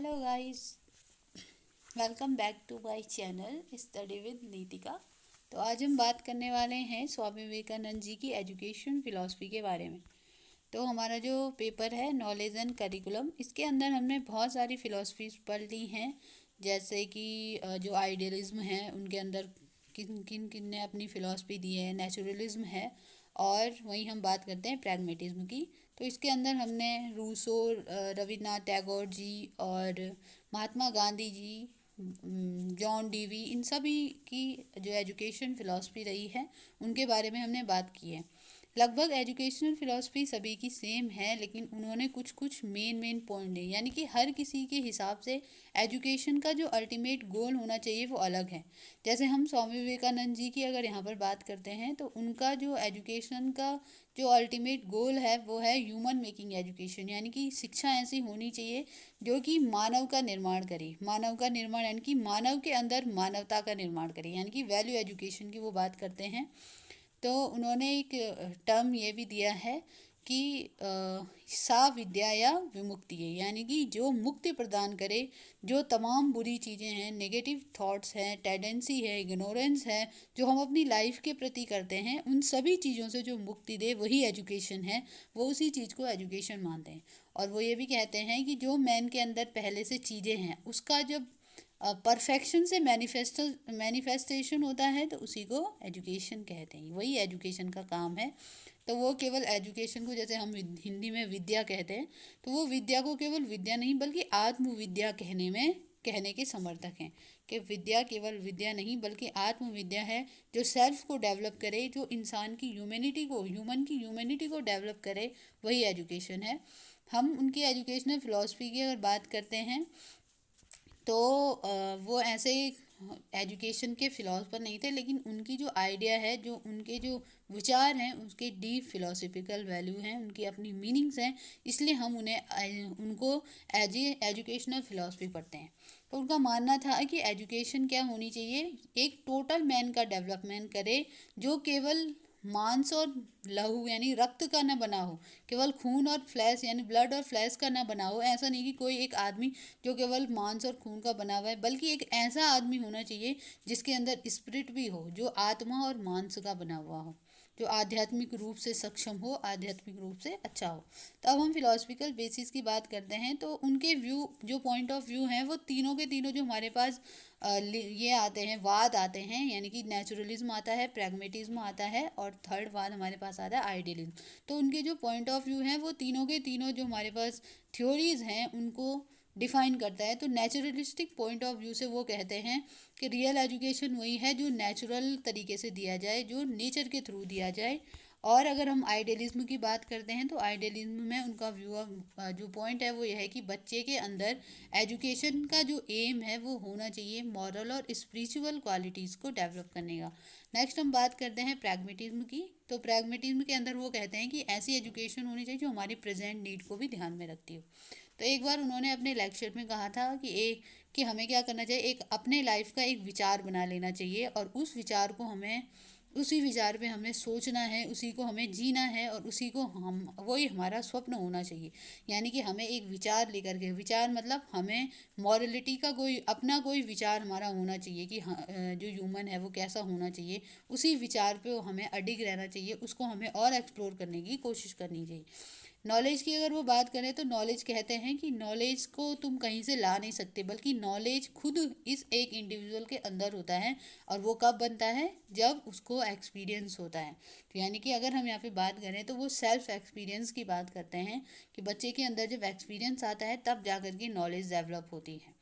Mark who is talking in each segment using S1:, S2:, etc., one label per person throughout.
S1: Hello guys, welcome back to my channel study with Nitika. तो आज हम बात करने वाले हैं स्वामी विवेकानंद जी की एजुकेशन फिलॉसफी के बारे में। तो हमारा जो पेपर है नॉलेज एंड करिकुलम, इसके अंदर हमने बहुत सारी फिलॉसफीज पढ़ ली हैं। जैसे कि जो आइडियलिज्म है उनके अंदर किन किन किन ने अपनी फ़िलॉसफी दी है, नेचुरलिज्म है, और वहीं हम बात करते हैं प्रैग्मेटिज्म की। तो इसके अंदर हमने रूसो, रविन्द्रनाथ टैगोर जी और महात्मा गांधी जी, जॉन डीवी, इन सभी की जो एजुकेशन फ़िलॉसफी रही है उनके बारे में हमने बात की है। लगभग एजुकेशनल फ़िलॉसफी सभी की सेम है, लेकिन उन्होंने कुछ कुछ मेन पॉइंट दिए, यानी कि हर किसी के हिसाब से एजुकेशन का जो अल्टीमेट गोल होना चाहिए वो अलग है। जैसे हम स्वामी विवेकानंद जी की अगर यहाँ पर बात करते हैं तो उनका जो एजुकेशन का जो अल्टीमेट गोल है वो है ह्यूमन मेकिंग एजुकेशन, यानी कि शिक्षा ऐसी होनी चाहिए जो कि मानव का निर्माण करे। मानव का निर्माण यानी कि मानव के अंदर मानवता का निर्माण करे, यानी कि वैल्यू एजुकेशन की वो बात करते हैं। तो उन्होंने एक टर्म ये भी दिया है कि सा विद्या या विमुक्ति है, यानी कि जो मुक्ति प्रदान करे, जो तमाम बुरी चीज़ें हैं, नेगेटिव थॉट्स हैं, टेंडेंसी है, इग्नोरेंस है, जो हम अपनी लाइफ के प्रति करते हैं, उन सभी चीज़ों से जो मुक्ति दे वही एजुकेशन है। वो उसी चीज़ को एजुकेशन मानते हैं। और वो ये भी कहते हैं कि जो मैन के अंदर पहले से चीज़ें हैं उसका जब परफेक्शन से मैनिफेस्टेशन होता है तो उसी को एजुकेशन कहते हैं, वही एजुकेशन का काम है। तो वो केवल एजुकेशन को, जैसे हम हिंदी में विद्या कहते हैं, तो वो विद्या को केवल विद्या नहीं बल्कि आत्मविद्या कहने के समर्थक हैं कि विद्या केवल विद्या नहीं बल्कि आत्मविद्या है, जो सेल्फ को डेवलप करे, जो इंसान की ह्यूमन की ह्यूमैनिटी को डेवलप करे, वही एजुकेशन है। हम उनकी एजुकेशनल फ़िलॉसफी की अगर बात करते हैं तो वो ऐसे एजुकेशन के फिलोसफर नहीं थे, लेकिन उनकी जो आइडिया है, जो उनके जो विचार हैं, उसके डीप फिलोसफिकल वैल्यू हैं, उनकी अपनी मीनिंग्स हैं, इसलिए हम उनको एज ए एजुकेशनल फिलोसफी पढ़ते हैं। तो उनका मानना था कि एजुकेशन क्या होनी चाहिए, एक टोटल मैन का डेवलपमेंट करे, जो केवल मांस और लहू यानी रक्त का ना बना हो, केवल खून और फ्लैश यानी ब्लड और फ्लैश का ना बना हो। ऐसा नहीं कि कोई एक आदमी जो केवल मांस और खून का बना हुआ है, बल्कि एक ऐसा आदमी होना चाहिए जिसके अंदर स्पिरिट भी हो, जो आत्मा और मांस का बना हुआ हो, जो आध्यात्मिक रूप से सक्षम हो, आध्यात्मिक रूप से अच्छा हो। तो अब हम फिलोसफिकल बेसिस की बात करते हैं। तो उनके व्यू, जो पॉइंट ऑफ व्यू हैं, वो तीनों के तीनों जो हमारे पास ये आते हैं, वाद आते हैं, यानी कि नेचुरलिज्म आता है, प्रैग्मेटिज्म आता है, और थर्ड वाद हमारे पास आता है आइडियलिज्म। तो उनके जो पॉइंट ऑफ व्यू हैं वो तीनों के तीनों जो हमारे पास थ्योरीज हैं उनको डिफाइन करता है। तो नेचुरलिस्टिक पॉइंट ऑफ व्यू से वो कहते हैं कि रियल एजुकेशन वही है जो नेचुरल तरीके से दिया जाए, जो नेचर के थ्रू दिया जाए। और अगर हम आइडियलिज्म की बात करते हैं तो आइडियलिज्म में उनका व्यू, जो पॉइंट है वो यह है कि बच्चे के अंदर एजुकेशन का जो एम है वो होना चाहिए मॉरल और स्पिरिचुअल क्वालिटीज़ को डेवलप करने का। नेक्स्ट हम बात करते हैं प्रैग्मेटिज्म की। तो प्रैग्मेटिज्म के अंदर वो कहते हैं कि ऐसी एजुकेशन होनी चाहिए जो हमारी प्रेजेंट नीड को भी ध्यान में रखती हो। तो एक बार उन्होंने अपने लेक्चर में कहा था कि हमें क्या करना चाहिए, एक अपने लाइफ का एक विचार बना लेना चाहिए, और उस विचार को हमें, उसी विचार पे हमें सोचना है, उसी को हमें जीना है, और उसी को हम, वही हमारा स्वप्न होना चाहिए। यानी कि हमें एक विचार लेकर के, विचार मतलब हमें मॉरलिटी का कोई अपना कोई विचार हमारा होना चाहिए कि हाँ, जो ह्यूमन है वो कैसा होना चाहिए, उसी विचार पे हमें अडिग रहना चाहिए, उसको हमें और एक्सप्लोर करने की कोशिश करनी चाहिए। नॉलेज की अगर वो बात करें तो नॉलेज कहते हैं कि नॉलेज को तुम कहीं से ला नहीं सकते, बल्कि नॉलेज खुद इस एक इंडिविजुअल के अंदर होता है, और वो कब बनता है, जब उसको एक्सपीरियंस होता है। तो यानी कि अगर हम यहाँ पे बात करें तो वो सेल्फ एक्सपीरियंस की बात करते हैं कि बच्चे के अंदर जब एक्सपीरियंस आता है तब जा कर के नॉलेज डेवलप होती है।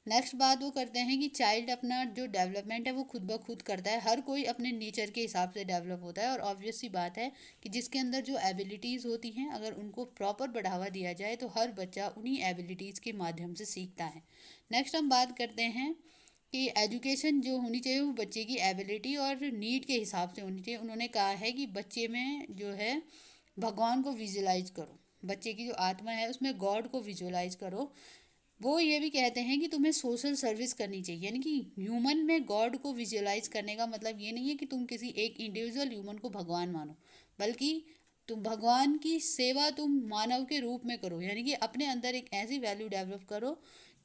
S1: नेक्स्ट बात वो करते हैं कि चाइल्ड अपना जो डेवलपमेंट है वो खुद ब खुद करता है, हर कोई अपने नेचर के हिसाब से डेवलप होता है, और ऑब्वियस सी बात है कि जिसके अंदर जो एबिलिटीज़ होती हैं अगर उनको प्रॉपर बढ़ावा दिया जाए तो हर बच्चा उन्हीं एबिलिटीज़ के माध्यम से सीखता है। नेक्स्ट हम बात करते हैं कि एजुकेशन जो होनी चाहिए वो बच्चे की एबिलिटी और नीड के हिसाब से होनी चाहिए। उन्होंने कहा है कि बच्चे में जो है भगवान को विजुलाइज करो, बच्चे की जो आत्मा है उसमें गॉड को विजुलाइज करो। वो ये भी कहते हैं कि तुम्हें सोशल सर्विस करनी चाहिए, यानी कि ह्यूमन में गॉड को विजुअलाइज करने का मतलब ये नहीं है कि तुम किसी एक इंडिविजुअल ह्यूमन को भगवान मानो, बल्कि तुम भगवान की सेवा तुम मानव के रूप में करो, यानी कि अपने अंदर एक ऐसी वैल्यू डेवलप करो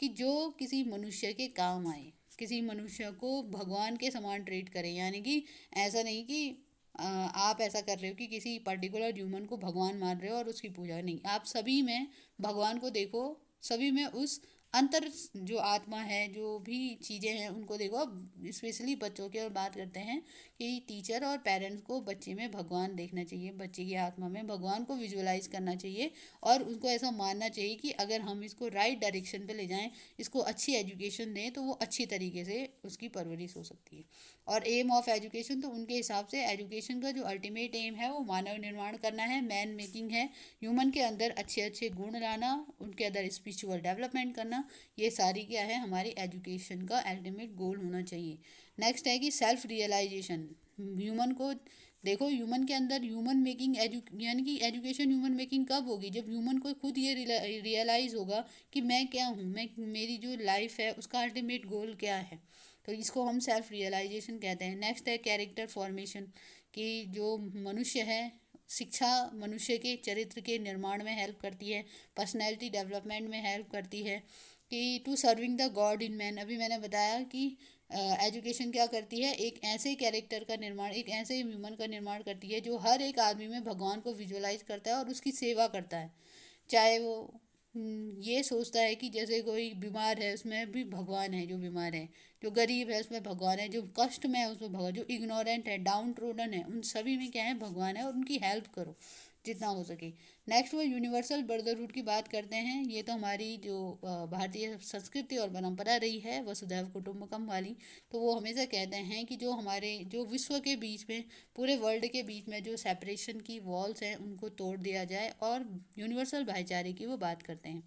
S1: कि जो किसी मनुष्य के काम आए, किसी मनुष्य को भगवान के समान ट्रीट करे। यानी कि ऐसा नहीं कि आप ऐसा कर रहे हो कि किसी पर्टिकुलर ह्यूमन को भगवान मान रहे हो और उसकी पूजा नहीं, आप सभी में भगवान को देखो, सभी में उस अंतर जो आत्मा है, जो भी चीज़ें हैं उनको देखो। अब स्पेशली बच्चों की और बात करते हैं कि टीचर और पेरेंट्स को बच्चे में भगवान देखना चाहिए, बच्चे की आत्मा में भगवान को विजुअलाइज करना चाहिए और उनको ऐसा मानना चाहिए कि अगर हम इसको राइट डायरेक्शन पे ले जाएं, इसको अच्छी एजुकेशन दें, तो वो अच्छी तरीके से उसकी परवरिश हो सकती है। और एम ऑफ एजुकेशन, तो उनके हिसाब से एजुकेशन का जो अल्टीमेट एम है वो मानव निर्माण करना है, मैन मेकिंग है, ह्यूमन के अंदर अच्छे अच्छे गुण लाना, उनके अंदर स्पिरिचुअल डेवलपमेंट करना। ये सारी क्या है, हमारी एजुकेशन का अल्टीमेट गोल होना चाहिए। नेक्स्ट है कि सेल्फ रियलाइजेशन। ह्यूमन को देखो, ह्यूमन के अंदर ह्यूमन मेकिंग यानी कि एजुकेशन ह्यूमन मेकिंग कब होगी, जब ह्यूमन को खुद ये रियलाइज़ होगा कि मैं क्या हूँ, मैं मेरी जो लाइफ है उसका अल्टीमेट गोल क्या है। तो इसको हम सेल्फ रियलाइजेशन कहते हैं। नेक्स्ट है कैरेक्टर फॉर्मेशन, कि जो मनुष्य है, शिक्षा मनुष्य के चरित्र के निर्माण में हेल्प करती है, पर्सनैलिटी डेवलपमेंट में हेल्प करती है, कि to serving the god in man. अभी मैंने बताया कि एजुकेशन क्या करती है, एक ऐसे कैरेक्टर का निर्माण, एक ऐसे ह्यूमन का निर्माण करती है जो हर एक आदमी में भगवान को विजुअलाइज करता है और उसकी सेवा करता है। चाहे वो ये सोचता है कि जैसे कोई बीमार है उसमें भी भगवान है जो बीमार है, जो गरीब है उसमें भगवान है, जो कष्ट में है उसमें भगवान, जो इग्नोरेंट है, डाउन ट्रोडन है, उन सभी में क्या है, भगवान है, और उनकी हेल्प करो जितना हो सके। नेक्स्ट वो यूनिवर्सल ब्रदरहुड की बात करते हैं। ये तो हमारी जो भारतीय संस्कृति और परंपरा रही है वसुधैव कुटुंबकम वाली, तो वो हमेशा कहते हैं कि जो हमारे जो विश्व के बीच में, पूरे वर्ल्ड के बीच में जो सेपरेशन की वॉल्स हैं उनको तोड़ दिया जाए, और यूनिवर्सल भाईचारे की वो बात करते हैं।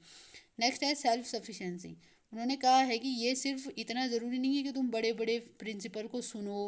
S1: नेक्स्ट है सेल्फ सफिशेंसी। उन्होंने कहा है कि ये सिर्फ इतना ज़रूरी नहीं है कि तुम बड़े बड़े प्रिंसिपल को सुनो,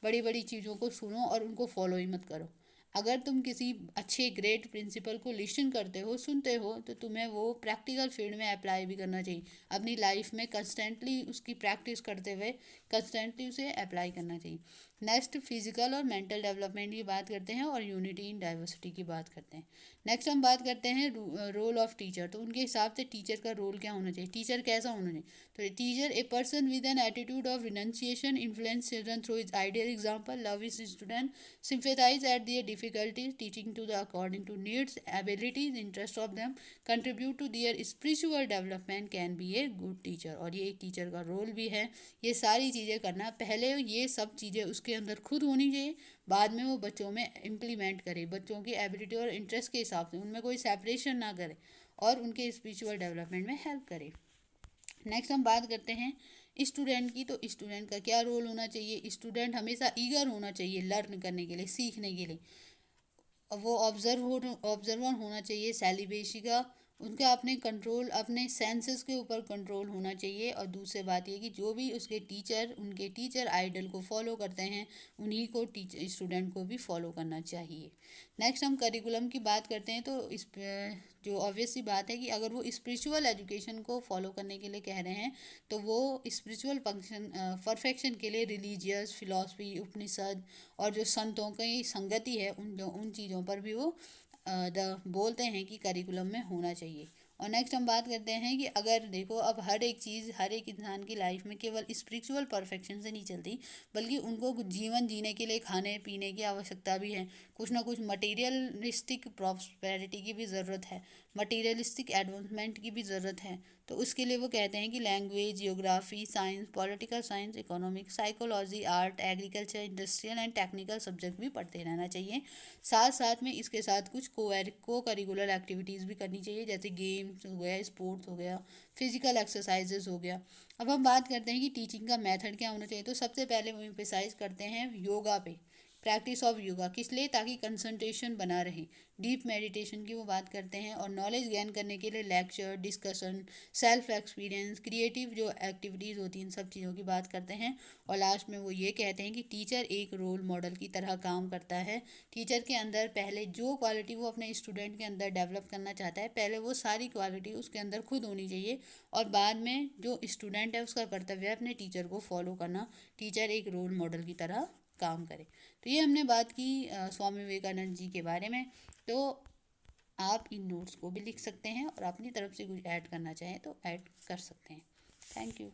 S1: बड़ी बड़ी चीज़ों को सुनो और उनको फॉलो ही मत करो। अगर तुम किसी अच्छे ग्रेट प्रिंसिपल को लिसन करते हो, सुनते हो, तो तुम्हें वो प्रैक्टिकल फील्ड में अप्लाई भी करना चाहिए, अपनी लाइफ में कंस्टेंटली उसकी प्रैक्टिस करते हुए कंस्टेंटली उसे अप्लाई करना चाहिए। नेक्स्ट फिजिकल और मेंटल डेवलपमेंट की बात करते हैं और यूनिटी इन डाइवर्सिटी की बात करते हैं। नेक्स्ट हम बात करते हैं रोल ऑफ टीचर। तो उनके हिसाब से टीचर का रोल क्या होना चाहिए, टीचर कैसा होना चाहिए। तो teacher a person with an attitude of renunciation, influence children through is ideal example, love is student, sympathize at their difficulties, teaching to the according to needs, abilities, interest of them, contribute to their spiritual development, can be a good teacher। और ये एक teacher का role भी है, ये सारी चीज़ें करना। पहले ये सब चीज़ें उसके अंदर खुद होनी चाहिए, बाद में वो बच्चों में इम्प्लीमेंट करे, बच्चों की एबिलिटी और इंटरेस्ट के हिसाब से उनमें कोई सेपरेशन ना करे और उनके स्पिरिचुअल डेवलपमेंट में हेल्प करे। नेक्स्ट हम बात करते हैं स्टूडेंट की। तो स्टूडेंट का क्या रोल होना चाहिए, स्टूडेंट हमेशा ईगर होना चाहिए लर्न करने के लिए, सीखने के लिए। वो ऑब्जर्वर होना चाहिए, सेलिब्रेसी का उनका अपने कंट्रोल, अपने सेंसेस के ऊपर कंट्रोल होना चाहिए। और दूसरी बात ये कि जो भी उसके टीचर, उनके टीचर आइडल को फॉलो करते हैं, उन्हीं को टीचर स्टूडेंट को भी फॉलो करना चाहिए। नेक्स्ट हम करिकुलम की बात करते हैं। तो इस जो ऑब्वियस सी बात है कि अगर वो स्पिरिचुअल एजुकेशन को फॉलो करने के लिए कह रहे हैं, तो वो स्पिरिचुअल फंक्शन परफेक्शन के लिए रिलीजियस फिलॉसफी, उपनिषद और जो संतों की संगति है, उन चीज़ों पर भी वो बोलते हैं कि करिकुलम में होना चाहिए। और नेक्स्ट हम बात करते हैं कि अगर देखो, अब हर एक चीज़ हर एक इंसान की लाइफ में केवल स्पिरिचुअल परफेक्शन से नहीं चलती, बल्कि उनको कुछ जीवन जीने के लिए खाने पीने की आवश्यकता भी है, कुछ ना कुछ मटेरियलिस्टिक प्रॉस्पेरिटी की भी ज़रूरत है, मटेरियलिस्टिक एडवांसमेंट की भी ज़रूरत है। तो उसके लिए वो कहते हैं कि language, geography, science, political science, economics, psychology, art, agriculture, industrial and technical subject भी पढ़ते रहना चाहिए। साथ साथ में इसके साथ कुछ को करिकुलर एक्टिविटीज़ भी करनी चाहिए, जैसे गेम्स हो गया, स्पोर्ट्स हो गया, फिजिकल एक्सरसाइजेज हो गया। अब हम बात करते हैं कि टीचिंग का मेथड क्या होना चाहिए। तो सबसे पहले वो एम्फेसाइज करते हैं योगा पे, प्रैक्टिस ऑफ योगा, किस लिए, ताकि कंसंट्रेशन बना रहे। डीप मेडिटेशन की वो बात करते हैं, और नॉलेज गेन करने के लिए lecture, discussion, self experience, creative जो एक्टिविटीज़ होती हैं, इन सब चीज़ों की बात करते हैं। और लास्ट में वो ये कहते हैं कि टीचर एक रोल मॉडल की तरह काम करता है। टीचर के अंदर पहले जो क्वालिटी वो अपने स्टूडेंट के अंदर डेवलप करना चाहता है, पहले वो सारी क्वालिटी उसके अंदर खुद होनी चाहिए, और बाद में जो स्टूडेंट है उसका कर्तव्य है अपने टीचर को फॉलो करना। टीचर एक रोल मॉडल की तरह काम करें। तो ये हमने बात की स्वामी विवेकानंद जी के बारे में। तो आप इन नोट्स को भी लिख सकते हैं और अपनी तरफ से कुछ ऐड करना चाहें तो ऐड कर सकते हैं। Thank you.